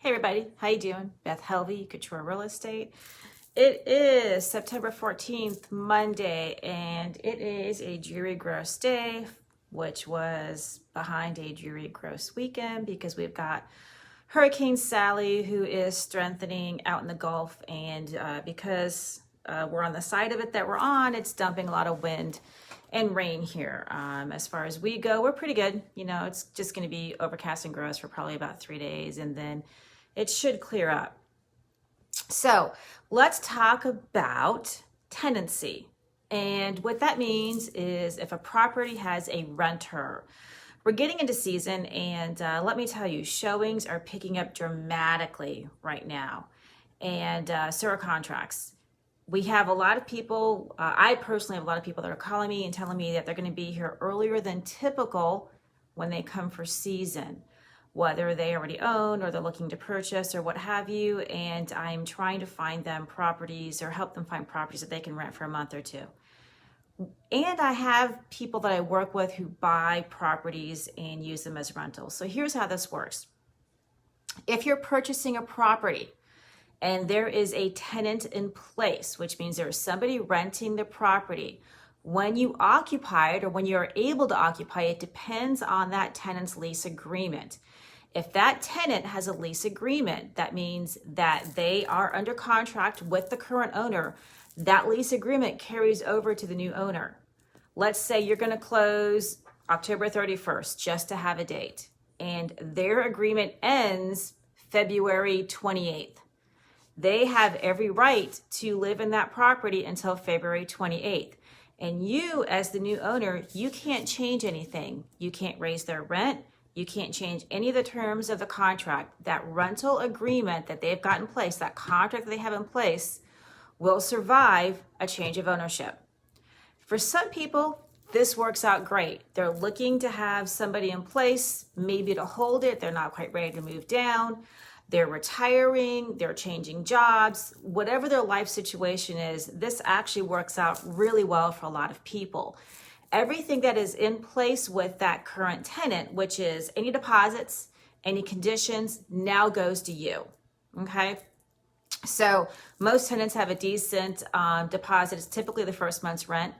Hey everybody, how you doing? Beth Helvey, Couture Real Estate. It is September 14th, Monday, and it is a dreary gross day, which was behind a dreary gross weekend because we've got Hurricane Sally, who is strengthening out in the Gulf, and because we're on the side of it that we're on, it's dumping a lot of wind and rain here. As far as we go, we're pretty good. You know, it's just going to be overcast and gross for probably about 3 days, and then it should clear up. So let's talk about tenancy. And what that means is if a property has a renter. We're getting into season, and let me tell you, showings are picking up dramatically right now, and so are contracts. We have a lot of people, I personally have a lot of people that are calling me and telling me that they're going to be here earlier than typical when they come for season, whether they already own or they're looking to purchase or what have you, and I'm trying to find them properties or help them find properties that they can rent for a month or two. And I have people that I work with who buy properties and use them as rentals. So here's how this works. If you're purchasing a property and there is a tenant in place, which means there's somebody renting the property, when you occupy it or when you're able to occupy it depends on that tenant's lease agreement. If that tenant has a lease agreement, that means that they are under contract with the current owner. That lease agreement carries over to the new owner. Let's say you're going to close October 31st, just to have a date, and their agreement ends February 28th. They have every right to live in that property until February 28th. And you, as the new owner, you can't change anything. You can't raise their rent. You can't change any of the terms of the contract. That rental agreement that they've got in place, that contract that they have in place, will survive a change of ownership. For some people, this works out great. They're looking to have somebody in place, maybe to hold it. They're not quite ready to move down. They're retiring, they're changing jobs, whatever their life situation is, this actually works out really well for a lot of people. Everything that is in place with that current tenant, which is any deposits, any conditions, now goes to you, okay? So most tenants have a decent deposit. It's typically the first month's rent.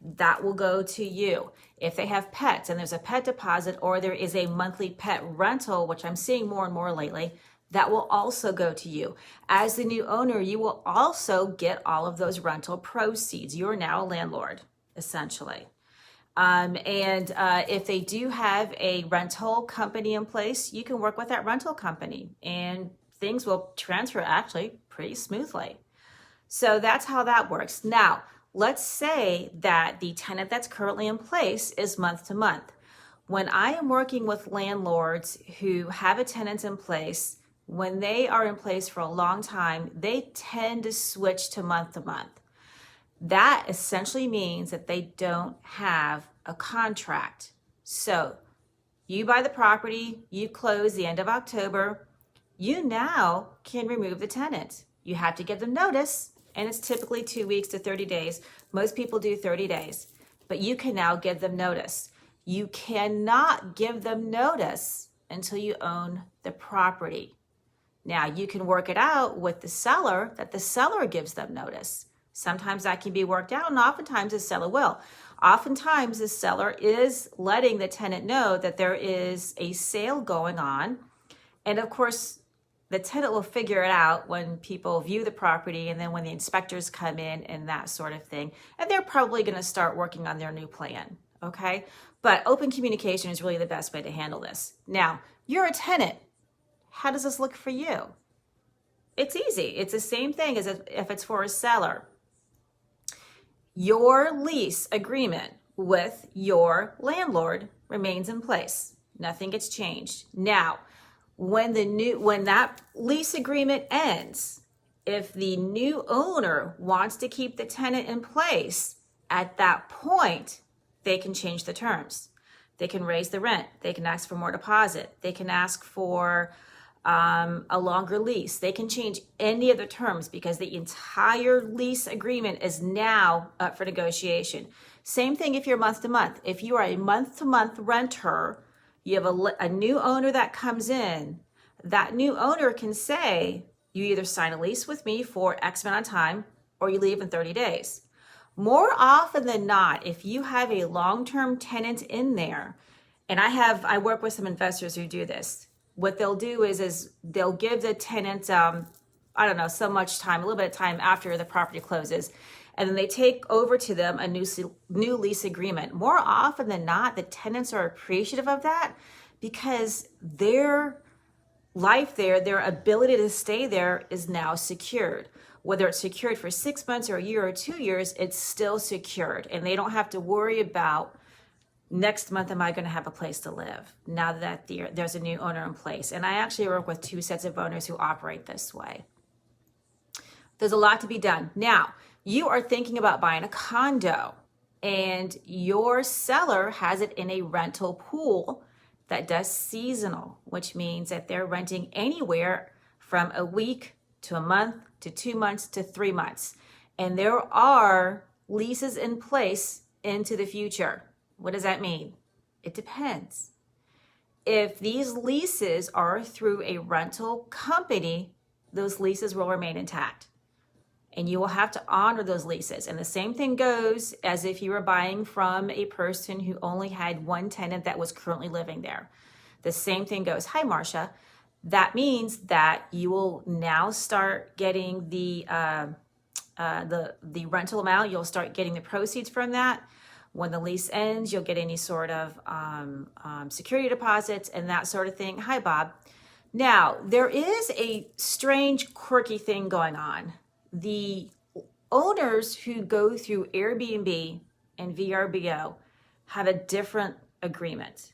That will go to you. If they have pets and there's a pet deposit or there is a monthly pet rental, which I'm seeing more and more lately, that will also go to you. As the new owner, you will also get all of those rental proceeds. You're now a landlord, essentially. If they do have a rental company in place, you can work with that rental company and things will transfer actually pretty smoothly. So that's how that works. Now, let's say that the tenant that's currently in place is month to month. When I am working with landlords who have a tenant in place, when they are in place for a long time, they tend to switch to month. That essentially means that they don't have a contract. So you buy the property, you close the end of October, you now can remove the tenant. You have to give them notice, and it's typically 2 weeks to 30 days. Most people do 30 days, but you can now give them notice. You cannot give them notice until you own the property. Now, you can work it out with the seller that the seller gives them notice. Sometimes that can be worked out, and oftentimes the seller will. Oftentimes the seller is letting the tenant know that there is a sale going on. And of course, the tenant will figure it out when people view the property and then when the inspectors come in and that sort of thing. And they're probably going to start working on their new plan, okay? But open communication is really the best way to handle this. Now, you're a tenant. How does this look for you? It's easy. It's the same thing as if it's for a seller. Your lease agreement with your landlord remains in place. Nothing gets changed. Now, when that lease agreement ends, if the new owner wants to keep the tenant in place, at that point, they can change the terms. They can raise the rent. They can ask for more deposit. They can ask for a longer lease. They can change any of the terms because the entire lease agreement is now up for negotiation. Same thing if you're month to month. If you are a month to month renter, you have a new owner that comes in, that new owner can say, you either sign a lease with me for X amount of time or you leave in 30 days. More often than not, if you have a long-term tenant in there, and I work with some investors who do this, what they'll do is they'll give the tenant, I don't know, so much time, a little bit of time after the property closes, and then they take over to them a new lease agreement. More often than not, the tenants are appreciative of that because their life there, their ability to stay there is now secured. Whether it's secured for 6 months or a year or 2 years, it's still secured. And they don't have to worry about next month, am I going to have a place to live now that there's a new owner in place? And I actually work with 2 sets of owners who operate this way. There's a lot to be done. Now, you are thinking about buying a condo and your seller has it in a rental pool that does seasonal, which means that they're renting anywhere from a week to a month to 2 months to 3 months. And there are leases in place into the future. What does that mean? It depends. If these leases are through a rental company, those leases will remain intact. And you will have to honor those leases. And the same thing goes as if you were buying from a person who only had one tenant that was currently living there. The same thing goes. Hi, Marcia. That means that you will now start getting the rental amount. You'll start getting the proceeds from that. When the lease ends, you'll get any sort of security deposits and that sort of thing. Hi, Bob. Now, there is a strange, quirky thing going on. The owners who go through Airbnb and VRBO have a different agreement.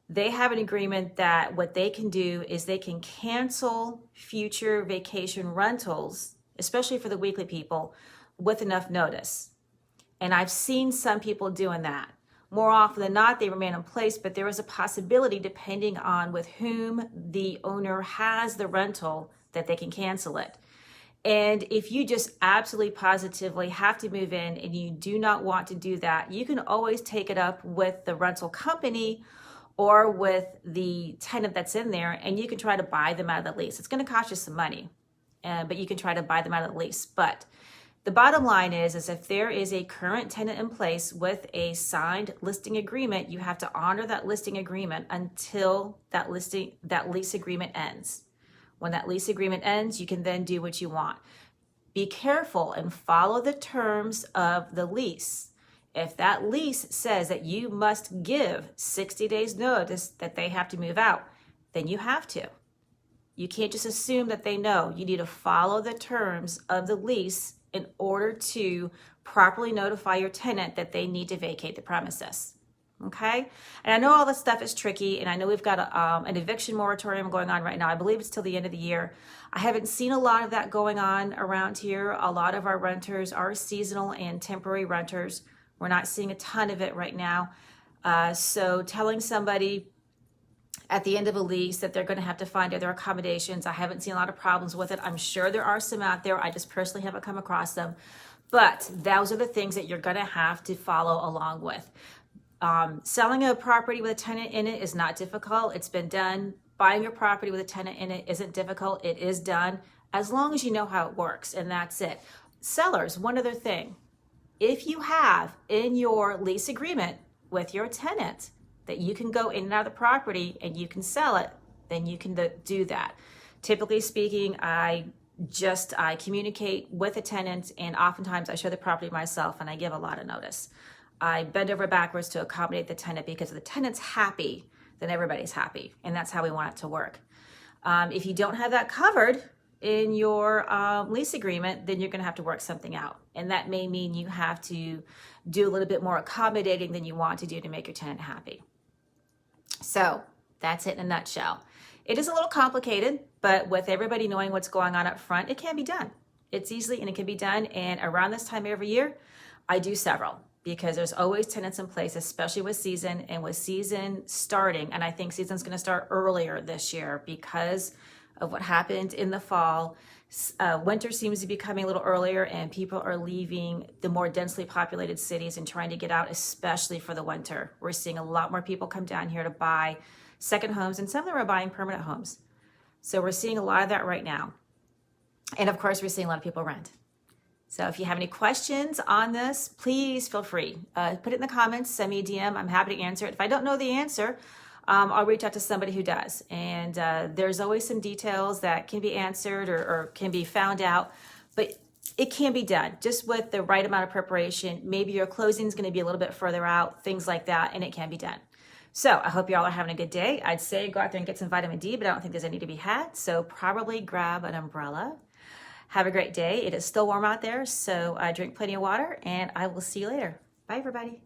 They have an agreement that what they can do is they can cancel future vacation rentals, especially for the weekly people, with enough notice. And I've seen some people doing that. More often than not, they remain in place, but there is a possibility, depending on with whom the owner has the rental, that they can cancel it. And if you just absolutely positively have to move in and you do not want to do that, you can always take it up with the rental company or with the tenant that's in there, and you can try to buy them out of the lease. It's going to cost you some money, but you can try to buy them out of the lease. But the bottom line is if there is a current tenant in place with a signed listing agreement, you have to honor that listing agreement until that lease agreement ends. When that lease agreement ends, you can then do what you want. Be careful and follow the terms of the lease. If that lease says that you must give 60 days notice that they have to move out, then you have to. You can't just assume that they know. You need to follow the terms of the lease in order to properly notify your tenant that they need to vacate the premises. Okay? And I know all this stuff is tricky, and I know we've got an eviction moratorium going on right now. I believe it's till the end of the year. I haven't seen a lot of that going on around here. A lot of our renters are seasonal and temporary renters. We're not seeing a ton of it right now. So telling somebody at the end of a lease that they're going to have to find other accommodations, I haven't seen a lot of problems with it. I'm sure there are some out there. I just personally haven't come across them. But those are the things that you're going to have to follow along with. Selling a property with a tenant in it is not difficult. It's been done. Buying a property with a tenant in it isn't difficult. It is done as long as you know how it works, and that's it. Sellers, one other thing. If you have in your lease agreement with your tenant that you can go in and out of the property and you can sell it, then you can do that. Typically speaking, I communicate with a tenant, and oftentimes I show the property myself and I give a lot of notice. I bend over backwards to accommodate the tenant, because if the tenant's happy, then everybody's happy, and that's how we want it to work. If you don't have that covered in your lease agreement, then you're going to have to work something out, and that may mean you have to do a little bit more accommodating than you want to do to make your tenant happy. So that's it in a nutshell. It is a little complicated, but with everybody knowing what's going on up front, it can be done. It's easily, and it can be done. And around this time every year, I do several, because there's always tenants in place, especially with season, and with season starting. And I think season's going to start earlier this year because of what happened in the fall. Winter seems to be coming a little earlier, and people are leaving the more densely populated cities and trying to get out, especially for the winter. We're seeing a lot more people come down here to buy second homes, and some of them are buying permanent homes. So we're seeing a lot of that right now. And of course, we're seeing a lot of people rent. So if you have any questions on this, please feel free. Put it in the comments, send me a DM. I'm happy to answer it. If I don't know the answer, I'll reach out to somebody who does. And there's always some details that can be answered or can be found out, but it can be done just with the right amount of preparation. Maybe your closing is going to be a little bit further out, things like that, and it can be done. So I hope you all are having a good day. I'd say go out there and get some vitamin D, but I don't think there's any to be had. So probably grab an umbrella. Have a great day. It is still warm out there, so drink plenty of water, and I will see you later. Bye, everybody.